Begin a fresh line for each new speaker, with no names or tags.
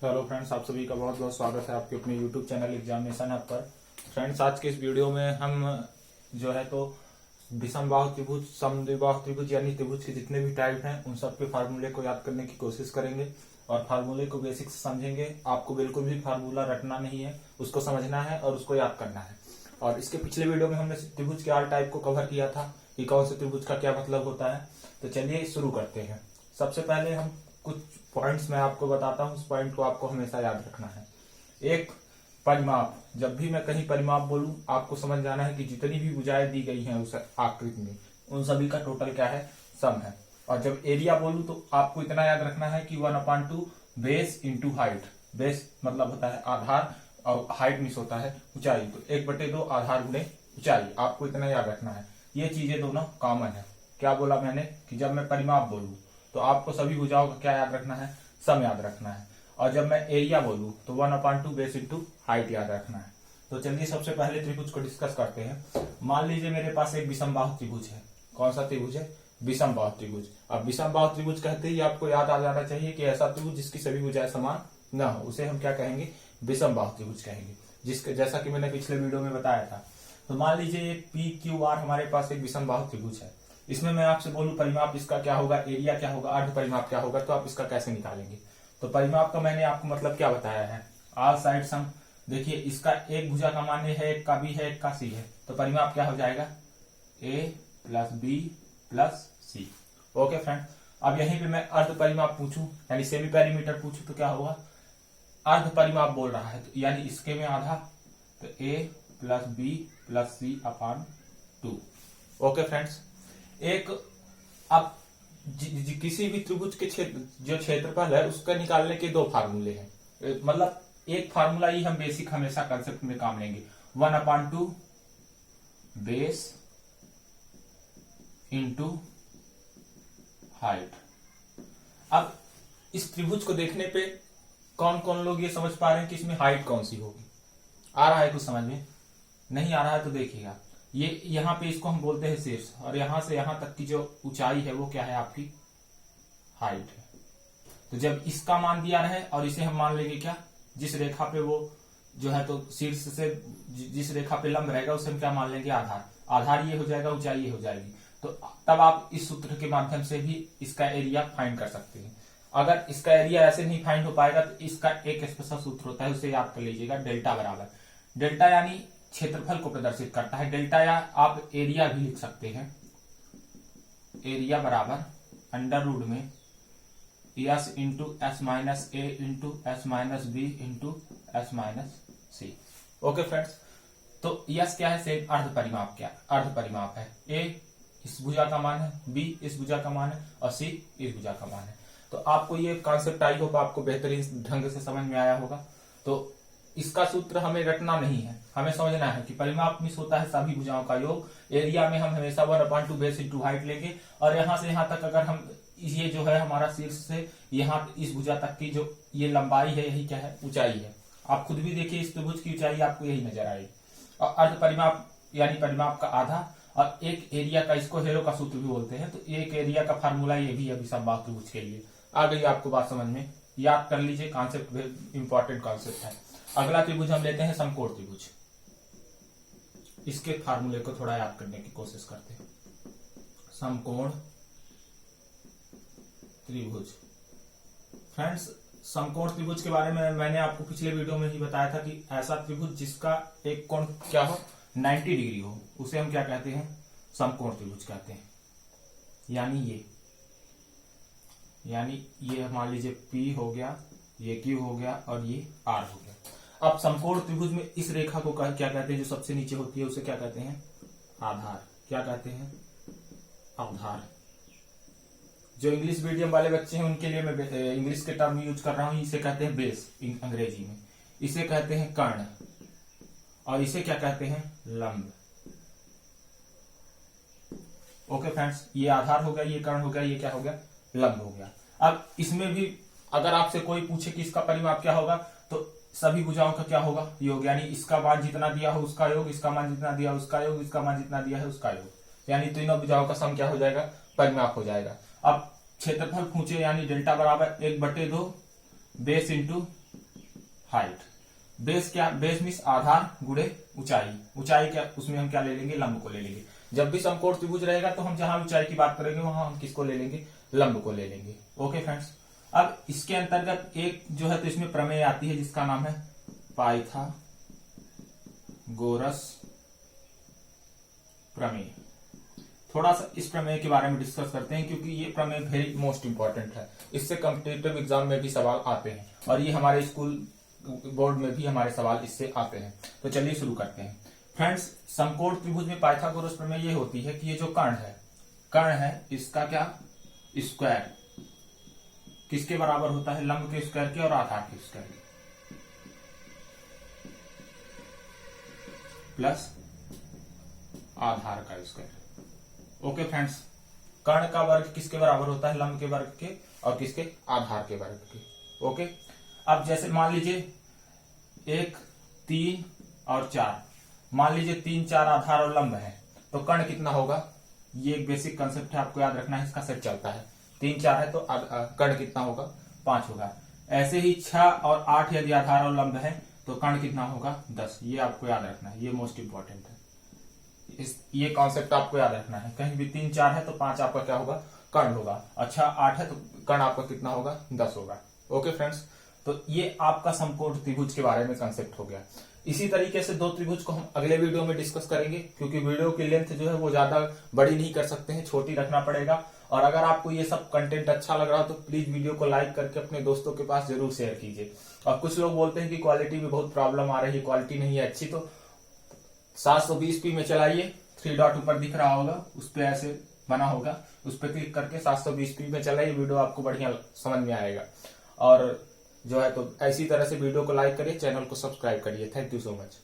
Hello friends, आप सभी का बहुत बहुत स्वागत है आपके अपने यूट्यूब चैनल एग्जामिनेशन हब पर। फ्रेंड्स, आज के इस वीडियो में हम जो है तो विषमबाहु त्रिभुज, समद्विबाहु त्रिभुज यानी त्रिभुज के जितने भी टाइप हैं उन सब के फार्मूले को याद करने की कोशिश करेंगे और फार्मूले को बेसिक से समझेंगे। आपको बिल्कुल भी फार्मूला रटना नहीं है, उसको समझना है और उसको याद करना है। और इसके पिछले वीडियो में हमने त्रिभुज के 8 टाइप को कवर किया था कि कौन से त्रिभुज का क्या मतलब होता है। तो चलिए शुरू करते हैं। सबसे पहले हम कुछ पॉइंट्स मैं आपको बताता हूं, उस पॉइंट को आपको हमेशा याद रखना है। एक, परिमाप। जब भी मैं कहीं परिमाप बोलूं आपको समझ जाना है कि जितनी भी भुजाएं दी गई हैं उस आकृति में उन सभी का टोटल क्या है, सम है। और जब एरिया बोलूं तो आपको इतना याद रखना है कि 1/2 बेस इंटू हाइट। बेस मतलब होता है आधार और हाइट मिस होता है ऊंचाई, तो 1/2 आधार गुणे ऊंचाई। आपको इतना याद रखना है। ये चीजें दोनों कॉमन है। क्या बोला मैंने कि जब मैं परिमाप बोलूं तो आपको सभी भुजाओं का क्या याद रखना है, सम याद रखना है। और जब मैं एरिया बोलूं तो 1/2 बेस इंटू हाइट याद रखना है। तो चलिए सबसे पहले त्रिभुज को डिस्कस करते हैं। मान लीजिए मेरे पास एक विषमबाहु त्रिभुज है। कौन सा त्रिभुज है? विषमबाहु त्रिभुज। अब विषमबाहु त्रिभुज कहते ही आपको याद आ जाना चाहिए कि ऐसा त्रिभुज जिसकी सभी भुजाएं समान न हो, उसे हम क्या कहेंगे, विषमबाहु त्रिभुज कहेंगे। जिसके जैसा कि मैंने पिछले वीडियो में बताया था। तो मान लीजिए पी क्यू आर हमारे पास एक विषमबाहु त्रिभुज है। इसमें मैं आपसे बोलूं परिमाप इसका क्या होगा, एरिया क्या होगा, अर्ध परिमाप क्या होगा, तो आप इसका कैसे निकालेंगे। तो परिमाप का मैंने आपको मतलब क्या बताया है, ऑल साइड सम। देखिए इसका एक भुजा का मान है, एक का बी है, एक का सी है, तो परिमाप क्या हो जाएगा, ए प्लस बी प्लस सी। ओके फ्रेंड, अब यहीं पे मैं अर्ध परिमाप पूछूं यानी सेमी पेरीमीटर पूछूं तो क्या होगा, अर्ध परिमाप बोल रहा है तो यानी इसके में आधा, तो ए प्लस बी प्लस सी अपॉन 2। ओके फ्रेंड्स, एक अब किसी भी त्रिभुज के क्षेत्र जो क्षेत्रफल है उसका निकालने के दो फार्मूले हैं। मतलब एक फार्मूला ही हम बेसिक हमेशा कंसेप्ट में काम लेंगे, 1/2 बेस इंटू हाइट। अब इस त्रिभुज को देखने पे कौन कौन लोग ये समझ पा रहे हैं कि इसमें हाइट कौन सी होगी? आ रहा है कुछ समझ में? नहीं आ रहा है तो देखिएगा, ये यहां पे इसको हम बोलते हैं शीर्ष, और यहां से यहां तक की जो ऊंचाई है वो क्या है, आपकी हाइट है। तो जब इसका मान दिया रहे और इसे हम मान लेंगे क्या, जिस रेखा पे वो जो है तो शीर्ष से जिस रेखा पे लंब रहेगा उसे हम क्या मान लेंगे, आधार। आधार ये हो जाएगा, ऊंचाई ये हो जाएगी। तो तब आप इस सूत्र के माध्यम से भी इसका एरिया फाइंड कर सकते हैं। अगर इसका एरिया ऐसे नहीं फाइंड हो पाएगा तो इसका एक स्पेशल सूत्र होता है, उसे याद कर लीजिएगा, डेल्टा बराबर। डेल्टा यानी क्षेत्रफल को प्रदर्शित करता है। डेल्टा या आप एरिया भी लिख सकते हैं, एरिया बराबर अंडर रूट में S into S minus A into S minus B into S minus C. Okay friends, तो यस क्या है, सेम अर्ध परिमाप। क्या अर्ध परिमाप है? ए इस भुजा का मान है, बी इस भुजा का मान है और सी इस भुजा का मान है। तो आपको ये कॉन्सेप्ट आई होगा, आपको बेहतरीन ढंग से समझ में आया होगा। तो इसका सूत्र हमें रटना नहीं है, हमें समझना है कि परिमाप मिस होता है सभी भुजाओं का योग। एरिया में हम हमेशा 1/2 बेस इंटू हाइट लेंगे, और यहां से यहां तक अगर हम ये जो है हमारा शीर्ष से यहाँ इस भुजा तक की जो ये लंबाई है, यही क्या है, ऊंचाई है। आप खुद भी देखिए इस त्रिभुज की ऊंचाई आपको यही नजर आएगी। और अर्ध परिमाप यानी परिमाप का आधा, और एक एरिया का, इसको हेरो का सूत्र भी बोलते हैं। तो एक एरिया का फार्मूला ये भी है विषमबाहु त्रिभुज के लिए। आ गई आपको बात समझ में? याद कर लीजिए, कॉन्सेप्ट इंपॉर्टेंट कॉन्सेप्ट है। अगला त्रिभुज हम लेते हैं समकोण त्रिभुज। इसके फार्मूले को थोड़ा याद करने की कोशिश करते हैं। समकोण त्रिभुज। फ्रेंड्स, समकोण त्रिभुज के बारे में मैंने आपको पिछले वीडियो में ही बताया था कि ऐसा त्रिभुज जिसका एक कोण क्या हो, 90 डिग्री हो, उसे हम क्या कहते हैं, समकोण त्रिभुज कहते हैं। यानी ये मान लीजिए P हो गया, ये Q हो गया और ये R हो गया। अब समकोण त्रिभुज में इस रेखा को क्या कहते हैं, जो सबसे नीचे होती है उसे क्या कहते हैं, आधार। क्या कहते हैं, आधार। जो इंग्लिश मीडियम वाले बच्चे हैं उनके लिए मैं इंग्लिश के टर्म यूज कर रहा हूं। इसे कहते हैं बेस अंग्रेजी में, इसे कहते हैं कर्ण, और इसे क्या कहते हैं, लंब। ओके फ्रेंड्स, ये आधार हो गया, ये कर्ण हो गया, ये क्या हो गया, लंब हो गया। अब इसमें भी अगर आपसे कोई पूछे कि इसका परिमाप क्या होगा, तो सभी भुजाओं का क्या होगा, योग। यानी इसका मान जितना दिया हो उसका योग, इसका मान जितना दिया उसका योग, इसका मान जितना दिया है उसका योग। यानी तीनों भुजाओं का सम क्या हो जाएगा, परिमाप हो जाएगा। अब क्षेत्रफल पूछे यानी डेल्टा बराबर 1/2 बेस इंटू हाइट। बेस क्या, बेस मीन्स आधार गुणे ऊंचाई। ऊंचाई क्या, उसमें हम क्या ले लेंगे, लंब को ले लेंगे। जब भी समकोण त्रिभुज रहेगा तो हम जहां ऊंचाई की बात करेंगे वहां हम किसको ले लेंगे, लंब को ले लेंगे। ओके फ्रेंड्स, अब इसके अंतर्गत एक जो है तो इसमें प्रमेय आती है जिसका नाम है पाइथागोरस प्रमेय। थोड़ा सा इस प्रमेय के बारे में डिस्कस करते हैं क्योंकि ये प्रमेय वेरी मोस्ट इंपॉर्टेंट है। इससे कॉम्पिटिटिव एग्जाम में भी सवाल आते हैं और ये हमारे स्कूल बोर्ड में भी हमारे सवाल इससे आते हैं। तो चलिए शुरू करते हैं। फ्रेंड्स, समकोण त्रिभुज में पाइथागोरस प्रमेय ये होती है कि ये जो कर्ण है इसका क्या, स्क्वायर किसके बराबर होता है, लंब के स्क्वायर के और आधार के स्क्वायर के प्लस आधार का स्क्वायर। ओके फ्रेंड्स, कर्ण का वर्ग किसके बराबर होता है, लंब के वर्ग के और किसके, आधार के वर्ग के। ओके, अब जैसे मान लीजिए 1, 3 और 4, मान लीजिए 3, 4 आधार और लंब है तो कर्ण कितना होगा, ये एक बेसिक कंसेप्ट है, आपको याद रखना है, इसका सेट चलता है। 3, 4 है तो कर्ण कितना होगा, 5 होगा। ऐसे ही 6 और 8 यदि आधार और लंब है तो कर्ण कितना होगा, 10। ये आपको याद रखना है, ये मोस्ट इंपॉर्टेंट है। ये कॉन्सेप्ट आपको याद रखना है। कहीं भी 3, 4 है तो 5 आपका क्या होगा, कर्ण होगा। अच्छा 8 है तो कर्ण आपका कितना होगा, 10 होगा। ओके फ्रेंड्स, तो ये आपका समकोण त्रिभुज के बारे में कंसेप्ट हो गया। इसी तरीके से 2 त्रिभुज को हम अगले वीडियो में डिस्कस करेंगे क्योंकि वीडियो की लेंथ जो है वो ज्यादा बड़ी नहीं कर सकते हैं, छोटी रखना पड़ेगा। और अगर आपको ये सब कंटेंट अच्छा लग रहा हो तो प्लीज वीडियो को लाइक करके अपने दोस्तों के पास जरूर शेयर कीजिए। और कुछ लोग बोलते हैं कि क्वालिटी में बहुत प्रॉब्लम आ रही है, क्वालिटी नहीं है अच्छी, तो 720p में चलाइए। 3 डॉट ऊपर दिख रहा होगा, उस पर ऐसे बना होगा, उस पर क्लिक करके 720p में चलाइए, वीडियो आपको बढ़िया समझ में आएगा। और जो है तो ऐसी तरह से वीडियो को लाइक करिए, चैनल को सब्सक्राइब करिए। Thank you so much.